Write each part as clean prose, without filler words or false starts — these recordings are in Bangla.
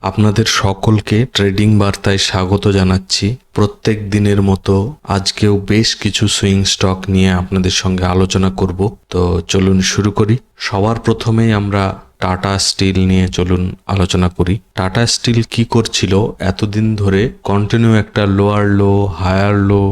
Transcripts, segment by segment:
আপনাদের সকলকে ট্রেডিং বার্তায় স্বাগত জানাচ্ছি। প্রত্যেক দিনের মতো আজকেও বেশ কিছু সুইং স্টক নিয়ে আপনাদের সঙ্গে আলোচনা করব। তো চলুন শুরু করি। সবার প্রথমেই আমরা টাটা স্টিল নিয়ে চলুন আলোচনা করি। টাটা স্টিল কি করছিল, এতদিন ধরে কন্টিনিউ একটা লোয়ার লো হায়ার লো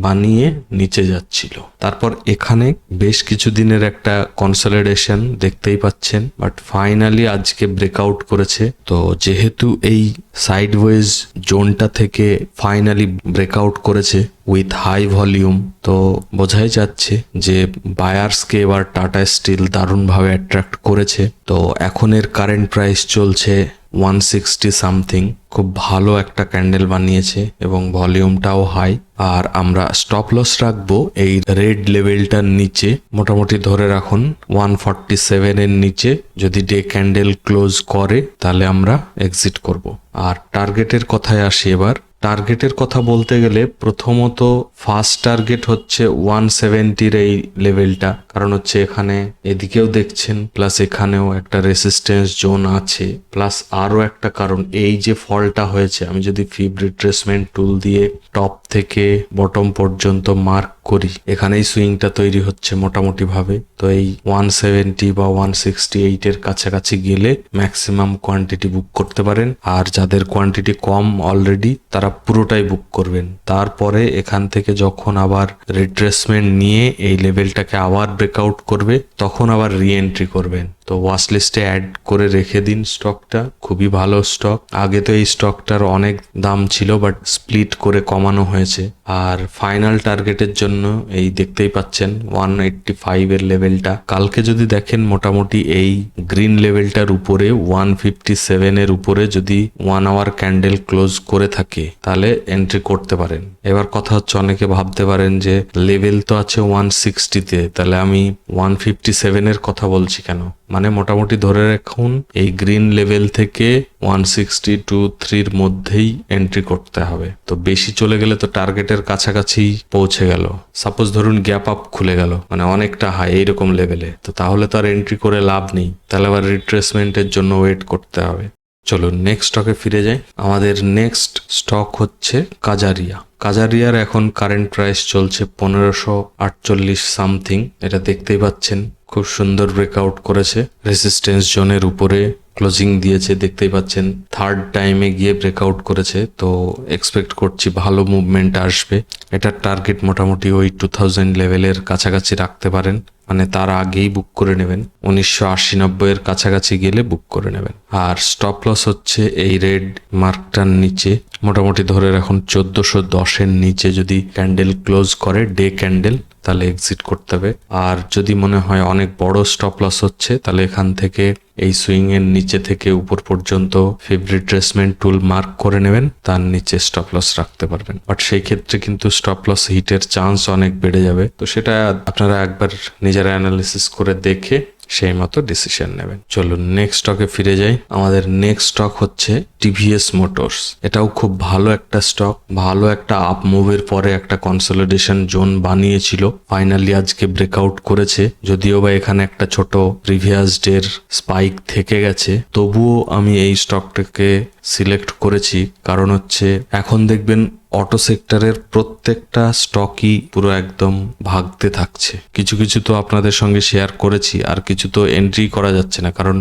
বানিয়ে নিচে যাচ্ছিল। তারপর এখানে বেশ কিছু দিনের একটা কনসলিডেশন দেখতেই পাচ্ছেন, বাট ফাইনালি আজকে ব্রেকআউট করেছে। তো যেহেতু এই সাইডওয়েজ জোনটা থেকে ফাইনালি ব্রেকআউট করেছে উইথ হাই ভলিউম, তো বোঝাই যাচ্ছে যে বায়ার্সকে এবার টাটা স্টিল দারুণভাবে অ্যাট্রাক্ট করেছে। তো এখন এর কারেন্ট প্রাইস চলছে 160 সামথিং। খুব ভালো একটা ক্যান্ডেল বানিয়েছে এবং ভলিউমটাও হাই। আর আমরা স্টপ লস রাখবো এই রেড লেভেলটার নিচে, মোটামুটি ধরে রাখুন 147 এর নিচে। যদি ডে ক্যান্ডেল ক্লোজ করে তাহলে আমরা এক্সিট করব। আর টার্গেটের কথায় আসি এবার। টার্গেটের কথা বলতে গেলে প্রথমত ফার্স্ট টার্গেট হচ্ছে 170 এই লেভেলটা, কারণ হচ্ছে এখানে এদিকেও দেখছেন প্লাস এখানেও একটা রেসিস্টেন্স জোন আছে, প্লাস আরো একটা কারণ এই যে ফলটা হয়েছে, আমি যদি ফিব রিট্রেসমেন্ট টুল দিয়ে টপ থেকে বটম পর্যন্ত মার্ক করি, এখানেই সুইংটা তৈরি হচ্ছে মোটামুটি ভাবে। তো এই 170 বা 168 এর কাছাকাছি গেলে ম্যাক্সিমাম কোয়ান্টিটি বুক করতে পারেন। আর যাদের কোয়ান্টিটি কম অলরেডি, তারা পুরোটাই বুক করবেন। তারপরে এখান থেকে যখন আবার রিট্রেসমেন্ট নিয়ে এই লেভেলটাকে আবার ব্রেকআউট করবে, তখন আবার রি এন্ট্রি করবেন। তো ওয়াচ লিস্টে অ্যাড করে রেখে দিন স্টকটা, খুবই ভালো স্টক। আগে তো এই স্টকটার অনেক দাম ছিল, বাট স্প্লিট করে কমানো হয়েছে। আর ফাইনাল টার্গেটের জন্য এই দেখতেই পাচ্ছেন 185 এর লেভেলটা। কালকে যদি দেখেন মোটামুটি এই গ্রিন লেভেলটার উপরে 157 এর উপরে যদি 1 আওয়ার ক্যান্ডেল ক্লোজ করে থাকে তাহলে এন্ট্রি করতে পারেন। এবার কথা হচ্ছে, অনেকে ভাবতে পারেন যে লেভেল তো আছে 160-তে, তাহলে আমি 157 এর কথা বলছি কেন। মানে মোটামুটি ধরে রাখুন এই গ্রিন লেভেল থেকে 160-3 মধ্যেই এন্ট্রি করতে হবে। তো বেশি চলে গেলে তো টার্গেটের কাছাকাছি পৌঁছে গেল। সাপোজ ধরুন গ্যাপ আপ খুলে গেল, মানে অনেকটা হাই এইরকম লেভেলে, তো তাহলে তো আর এন্ট্রি করে লাভ নেই, তাহলে আবার রিট্রেসমেন্টের জন্য ওয়েট করতে হবে। চলুন নেক্সট স্টকে ফিরে যাই। আমাদের নেক্সট স্টক হচ্ছে কাজারিয়া। কাজারিয়ার এখন কারেন্ট প্রাইস চলছে 1548 সামথিং। এটা দেখতেই পাচ্ছেন খুব সুন্দর ব্রেকআউট করেছে, রেসিস্টেন্স জোনের উপরে ক্লোজিং দিয়েছে, দেখতেই পাচ্ছেন থার্ড টাইমে গিয়ে ব্রেকআউট করেছে। তো এক্সপেক্ট করছি ভালো মুভমেন্ট আসবে। এটার টার্গেট মোটামুটি ওই 2000 লেভেলের কাছাকাছি রাখতে পারেন, মানে তার আগেই বুক করে নেবেন। 1980-90 এর কাছাকাছি গেলে বুক করে নেবেন। আর স্টপ লস হচ্ছে এই রেড মার্কটার নিচে, মোটামুটি ধরে রাখুন 1410 এর নিচে যদি ক্যান্ডেল ক্লোজ করে ডে ক্যান্ডেল, তাহলে এক্সিট করতে হবে। আর যদি মনে হয় অনেক বড় স্টপ লস হচ্ছে, তাহলে এখান থেকে এই সুইং এর নিচে থেকে উপর পর্যন্ত ফিব রিট্রেসমেন্ট টুল মার্ক করে নেবেন, তার নিচে স্টপ লস রাখতে পারবেন। বাট সেই ক্ষেত্রে কিন্তু স্টপ লস হিটের চান্স অনেক বেড়ে যাবে। তো সেটা আপনারা একবার নিজেরা অ্যানালিসিস করে দেখে সেই মতো ডিসিশন নেবেন। চলুন নেক্সট স্টকে ফিরে যাই। আমাদের নেক্সট স্টক হচ্ছে টিভিএস মোটরস। এটাও খুব ভালো একটা স্টক, ভালো একটা আপ মুভের পরে একটা কনসলিডেশন জোন বানিয়েছিল, ফাইনালি আজকে ব্রেকআউট করেছে। যদিও বা এখানে একটা ছোট প্রিভিয়াস ডের স্পাইক থেকে গেছে, তবুও আমি এই স্টকটাকে সিলেক্ট করেছি। কারণ হচ্ছে এখন দেখবেন অটো সেক্টরের প্রত্যেকটা স্টকই পুরো একদম ভাগতে থাকছে। কিছু কিছু তো আপনাদের সঙ্গে শেয়ার করেছি, আর কিছু তো এন্ট্রি করা যাচ্ছে না, কারণ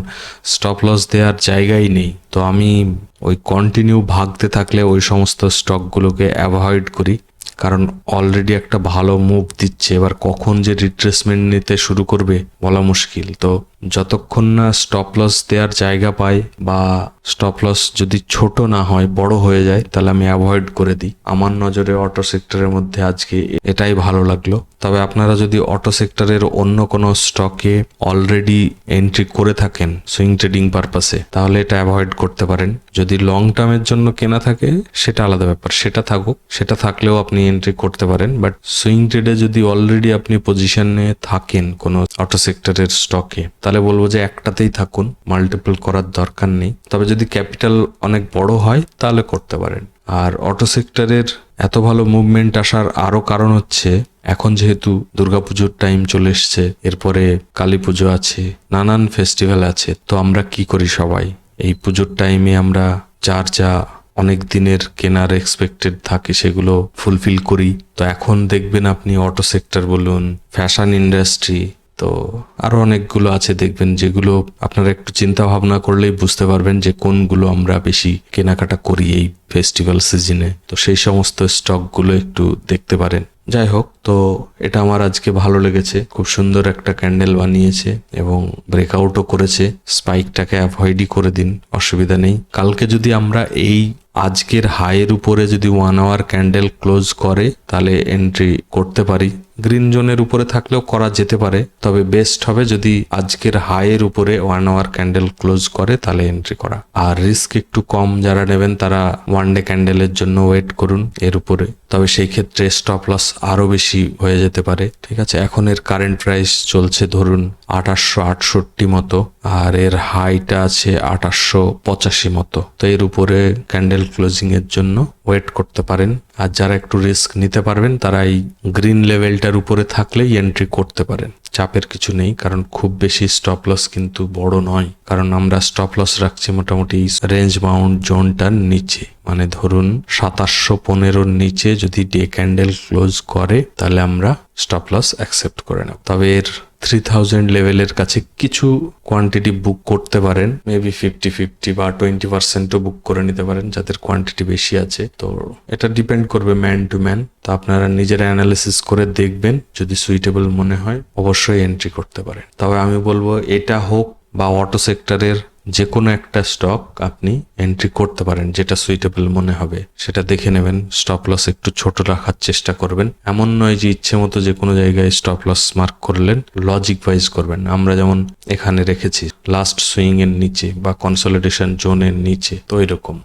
স্টপ লস দেওয়ার জায়গাই নেই। তো আমি ওই কন্টিনিউ ভাগতে থাকলে ওই সমস্ত স্টকগুলোকে অ্যাভয়েড করি, কারণ অলরেডি একটা ভালো মুভ দিচ্ছে। এবার কখন যে রিট্রেসমেন্ট নিতে শুরু করবে বলা মুশকিল। তো যতক্ষণ না স্টপ লস দেওয়ার জায়গা পায় বা স্টপ লস যদি ছোট না হয় বড় হয়ে যায়, তাহলে আমি অ্যাভয়েড করে দিই। আমার নজরে অটো সেক্টরের মধ্যে আজকে এটাই ভালো লাগলো। তবে আপনারা যদি অটো সেক্টরের অন্য কোনো স্টকে অলরেডি এন্ট্রি করে থাকেন সুইং ট্রেডিং পারপাসে, তাহলে এটা অ্যাভয়েড করতে পারেন। যদি লং টার্মের জন্য কেনা থাকে সেটা আলাদা ব্যাপার, সেটা থাকুক, সেটা থাকলেও আপনি এন্ট্রি করতে পারেন। বাট সুইং ট্রেডে যদি অলরেডি আপনি পজিশনে থাকেন কোনো অটো সেক্টরের স্টকে, তাহলে বলবো যে একটাতেই থাকুন, মাল্টিপল করার দরকার নেই। তবে যদি ক্যাপিটাল অনেক বড় হয় তাহলে করতে পারেন। আর অটো সেক্টরের এত ভালো মুভমেন্ট আসার আরো কারণ হচ্ছে এখন যেহেতু দুর্গাপুজোর টাইম চলে এসছে, এরপরে কালী পুজো আছে, নানান ফেস্টিভ্যাল আছে। তো আমরা কি করি সবাই এই পুজোর টাইমে আমরা যার যা অনেক দিনের কেনার এক্সপেক্টেড থাকে সেগুলো ফুলফিল করি। তো এখন দেখবেন আপনি অটো সেক্টর বলুন, ফ্যাশন ইন্ডাস্ট্রি, তো আরো অনেকগুলো আছে দেখবেন, যেগুলো আপনারা একটু চিন্তা ভাবনা করলেই বুঝতে পারবেন যে কোনগুলো আমরা বেশি কেনাকাটা করি এই ফেস্টিভ্যাল সিজনে। তো সেই সমস্ত স্টকগুলো একটু দেখতে পারেন। যাই হোক, তো এটা আমার আজকে ভালো লেগেছে। খুব সুন্দর একটা ক্যান্ডেল বানিয়েছে এবং ব্রেকআউটও করেছে। স্পাইকটাকে অ্যাভয়েডই করে দিন, অসুবিধা নেই। কালকে যদি আমরা এই আজকের হাইয়ের উপরে যদি 1 আওয়ার ক্যান্ডেল ক্লোজ করে তাহলে এন্ট্রি করতে পারি। গ্রিন জোনের উপরে থাকলেও করা যেতে পারে, তবে বেস্ট হবে যদি আজকের হাইয়ের উপরে 1 আওয়ার ক্যান্ডেল ক্লোজ করে তাহলে এন্ট্রি করা। আর রিস্ক একটু কম যারা নেবেন তারা 1 ডে ক্যান্ডেলের জন্য ওয়েট করুন এর উপরে, তবে সেই ক্ষেত্রে স্টপ লস আরো বেশি হয়ে যেতে পারে। ঠিক আছে, এখন এর কারেন্ট প্রাইস চলছে ধরুন 2868 মতো, আর এর হাইটা আছে 2885 মতো। তো এর উপরে ক্যান্ডেল ক্লোজিং এর জন্য ওয়েট করতে পারেন। আর যারা একটু রিস্ক নিতে পারবেন তারা এই গ্রিন লেভেলটার উপরে থাকলেই এন্ট্রি করতে পারেন, চাপের কিছু নেই। কারণ খুব বেশি স্টপ লস কিন্তু বড় নয়, কারণ আমরা স্টপ লস রাখছি মোটামুটি রেঞ্জ বাউন্ড জোনটার নিচে, মানে ধরুন 2715 নিচে যদি ডে ক্যান্ডেল ক্লোজ করে তাহলে আমরা স্টপ লস অ্যাকসেপ্ট করে নেব। তবে এর 3000 লেভেলের কাছে কিছু কোয়ান্টিটি বুক করতে পারেন, মেবি 50-50 বা 20%ও বুক করে নিতে পারেন যাদের কোয়ান্টিটি বেশি আছে। তো এটা ডিপেন্ড করবে ম্যান টু ম্যান। তো আপনারা নিজেরা অ্যানালিসিস করে দেখবেন, যদি সুইটেবল মনে হয় অবশ্যই এন্ট্রি করতে পারেন। তবে আমি বলবো এটা হোক বা অটো সেক্টরের যে কোনো একটা স্টক আপনি এন্ট্রি করতে পারেন, যেটা সুইটেবল মনে হবে সেটা দেখে নেবেন। স্টপ লস একটু ছোট রাখার চেষ্টা করবেন। এমন নয় যে ইচ্ছে মতো যে কোনো জায়গায় স্টপ লস মার্ক করলেন, লজিক ওয়াইজ করবেন। আমরা যেমন এখানে রেখেছি লাস্ট সুইং এর নিচে বা কনসলিডেশন জোনের নিচে, তো এরকম।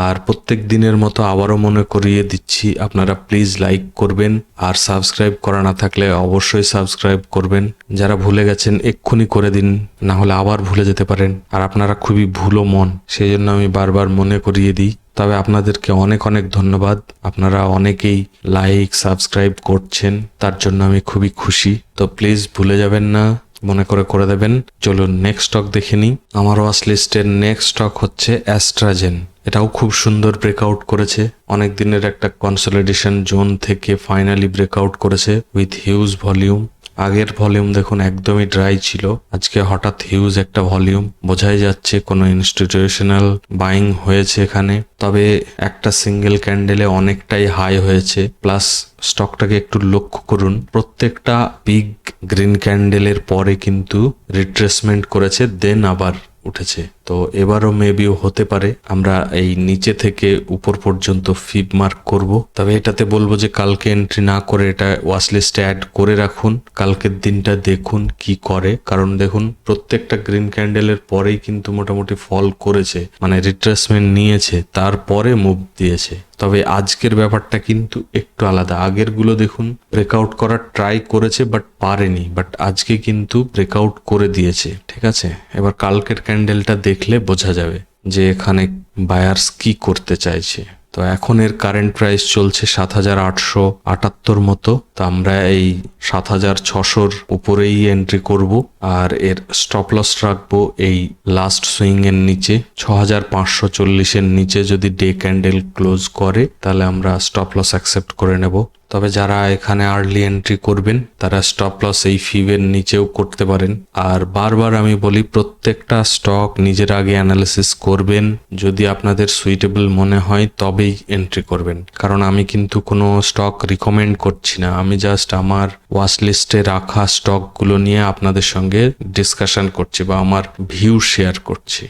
আর প্রত্যেক দিনের মতো আবারও মনে করিয়ে দিচ্ছি, আপনারা প্লিজ লাইক করবেন, আর সাবস্ক্রাইব করা না থাকলে অবশ্যই সাবস্ক্রাইব করবেন। যারা ভুলে গেছেন এক্ষুনি করে দিন, না হলে আবার ভুলে যেতে পারেন। আর আপনারা খুবই ভুলো মন, সেই জন্য আমি বারবার মনে করিয়ে দিই। তবে আপনাদেরকে অনেক অনেক ধন্যবাদ, আপনারা অনেকেই লাইক সাবস্ক্রাইব করছেন, তার জন্য আমি খুবই খুশি। তো প্লিজ ভুলে যাবেন না, মনে করে দেবেন। চলুন নেক্সট স্টক দেখে নিই। আমার ওয়াচ লিস্টের নেক্সট স্টক হচ্ছে অ্যাস্ট্রাজেন। এটাও খুব সুন্দর ব্রেকআউট করেছে, অনেক দিনের একটা কনসলিডেশন জোন থেকে ফাইনালি ব্রেকআউট করেছে উইথ হিউজ ভলিউম। আগের ভলিউম দেখুন একদমই ড্রাই ছিল, আজকে হঠাৎ হিউজ একটা ভলিউম, বোঝাই যাচ্ছে কোনো ইনস্টিটিউশনাল বাইং হয়েছে এখানে। তবে একটা সিঙ্গেল ক্যান্ডেলে অনেকটাই হাই হয়েছে, প্লাস স্টকটাকে একটু লক্ষ্য করুন, প্রত্যেকটা বিগ গ্রিন ক্যান্ডেলের পরে কিন্তু রিট্রেসমেন্ট করেছে, দেন আবার উঠেছে। তো এবারও মেবিও হতে পারে আমরা এই নিচে থেকে উপর পর্যন্ত ফিব মার্ক করব। তবে এটাতে বলবো যে কালকে এন্ট্রি না করে এটা ওয়াচ লিস্টে অ্যাড করে রাখুন, কালকের দিনটা দেখুন কি করে। কারণ দেখুন প্রত্যেকটা গ্রিন ক্যান্ডেলের পরেই কিন্তু মোটামুটি ফল করেছে, মানে রিট্রেসমেন্ট নিয়েছে, তারপরে মুভ দিয়েছে। তবে আজকের ব্যাপারটা কিন্তু একটু আলাদা। আগের গুলো দেখুন ব্রেকআউট করার ট্রাই করেছে বাট পারেনি, বাট আজকে কিন্তু ব্রেকআউট করে দিয়েছে। ঠিক আছে, এবার কালকের ক্যান্ডেলটা দেখলে বোঝা যাবে যে এখানে বায়ার্স কি করতে চাইছে। তো এখন এর কারেন্ট প্রাইস চলছে 7878 মতো। তো আমরা এই 7600 উপরেই এন্ট্রি করব, আর এর স্টপ লস রাখবো এই লাস্ট সুইং এর নিচে 6540 এর নিচে। যদি ডে ক্যান্ডেল ক্লোজ করে তাহলে আমরা স্টপ লস অ্যাকসেপ্ট করে নেব। তবে যারা এখানে আর্লি এন্ট্রি করবেন তারা স্টপ লস এই ফিবের নিচেও করতে পারেন। আর বারবার আমি বলি প্রত্যেকটা স্টক নিজের আগে অ্যানালিসিস করবেন, যদি আপনাদের সুইটেবল মনে হয় তবেই এন্ট্রি করবেন। কারণ আমি কিন্তু কোনো স্টক রিকমেন্ড করছি না, আমি জাস্ট আমার ওয়াচ লিস্টে রাখা স্টকগুলো নিয়ে আপনাদের সঙ্গে ডিসকাশন করছি বা আমার ভিউ শেয়ার করছি।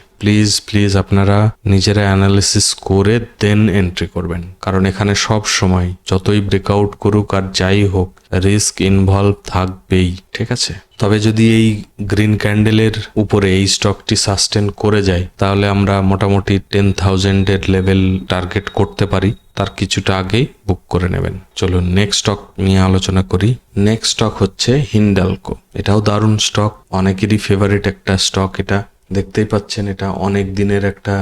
প্লিজ আপনারা নিজেরা অ্যানালিসিস করে দেন এন্ট্রি করবেন, কারণ এখানে সব সময় যতই ব্রেকআউট করুক আর যাই হোক রিস্ক ইনভলভ থাকবেই। ঠিক আছে, তবে যদি এই গ্রিন ক্যান্ডেলের উপরে এই স্টকটি সাস্টেন করে যায় তাহলে আমরা মোটামুটি 10,000 এর লেভেল টার্গেট করতে পারি, তার কিছুটা আগেই বুক করে নেবেন। চলুন নেক্সট স্টক নিয়ে আলোচনা করি। নেক্সট স্টক হচ্ছে হিন্ডালকো। এটাও দারুণ স্টক, অনেকেরই ফেভারিট একটা স্টক এটা। দেখতেই পাচ্ছেন এটা অনেক দিনের একটা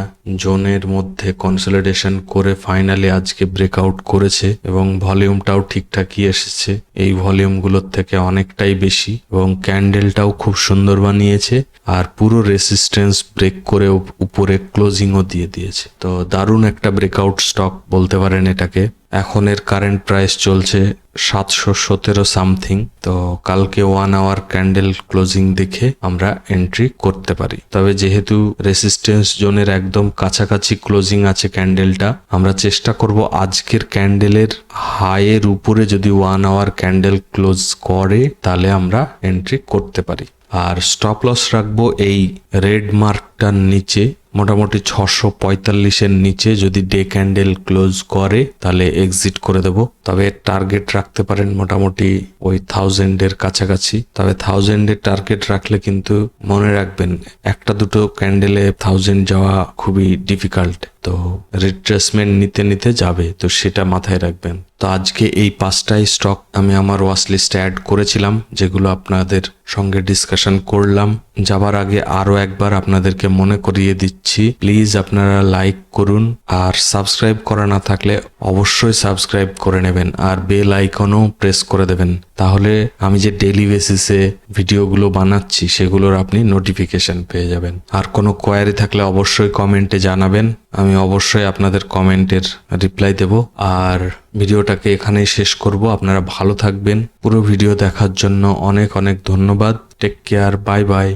জোনের মধ্যে কনসলিডেশন করে ফাইনালি আজকে ব্রেকআউট করেছে এবং ভলিউমটাও ঠিকঠাকই এসেছে, এই ভলিউমগুলোর থেকে অনেকটাই বেশি, এবং ক্যান্ডেলটাও খুব সুন্দর বানিয়েছে আর পুরো রেসিস্টেন্স ব্রেক করে উপরে ক্লোজিংও দিয়ে দিয়েছে। তো দারুণ একটা ব্রেকআউট স্টক বলতে পারেন এটাকে। এখন এর কারেন্ট প্রাইস চলছে 717 সামথিং। তো কালকে 1 আওয়ার ক্যান্ডেল ক্লোজিং দেখে আমরা এন্ট্রি করতে পারি। তবে যেহেতু রেসিস্টেন্স জোনের একদম কাছাকাছি ক্লোজিং আছে ক্যান্ডেলটা, আমরা চেষ্টা করব আজকের ক্যান্ডেলের হাইয়ের উপরে যদি 1 আওয়ার ক্যান্ডেল ক্লোজ করে তাহলে আমরা এন্ট্রি করতে পারি। আর স্টপ লস রাখবো এই রেড মার্কটার নিচে, মোটামুটি 645-এর নিচে যদি ডে ক্যান্ডেল ক্লোজ করে তাহলে এক্সিট করে দেব। তবে টার্গেট রাখতে পারেন মোটামুটি ওই 1000-এর কাছাকাছি। তবে 1000-এর টার্গেট রাখলে কিন্তু মনে রাখবেন একটা দুটো ক্যান্ডেলে 1000 যাওয়া খুবই ডিফিকাল্ট, তো রিট্রেসমেন্ট নিতে নিতে যাবে, তো সেটা মাথায় রাখবেন। তো আজকে এই 5টাই স্টক আমি আমার ওয়াচ লিস্টে অ্যাড করেছিলাম, যেগুলো আপনাদের সঙ্গে ডিসকাশন করলাম। যাবার আগে আরো একবার আপনাদেরকে মনে করিয়ে দিচ্ছি, প্লিজ আপনারা লাইক করুন, আর সাবস্ক্রাইব করা না থাকলে অবশ্যই সাবস্ক্রাইব করে নেবেন, আর বেল আইকনও প্রেস করে দেবেন। তাহলে আমি যে ডেইলি বেসিসে ভিডিওগুলো বানাচ্ছি সেগুলোর আপনি নোটিফিকেশন পেয়ে যাবেন। আর কোনো কোয়ারি থাকলে অবশ্যই কমেন্টে জানাবেন, আমি অবশ্যই আপনাদের কমেন্টের রিপ্লাই দেব। আর ভিডিওটাকে এখানেই শেষ করব। আপনারা ভালো থাকবেন। পুরো ভিডিও দেখার জন্য অনেক অনেক ধন্যবাদ। Take care, bye by.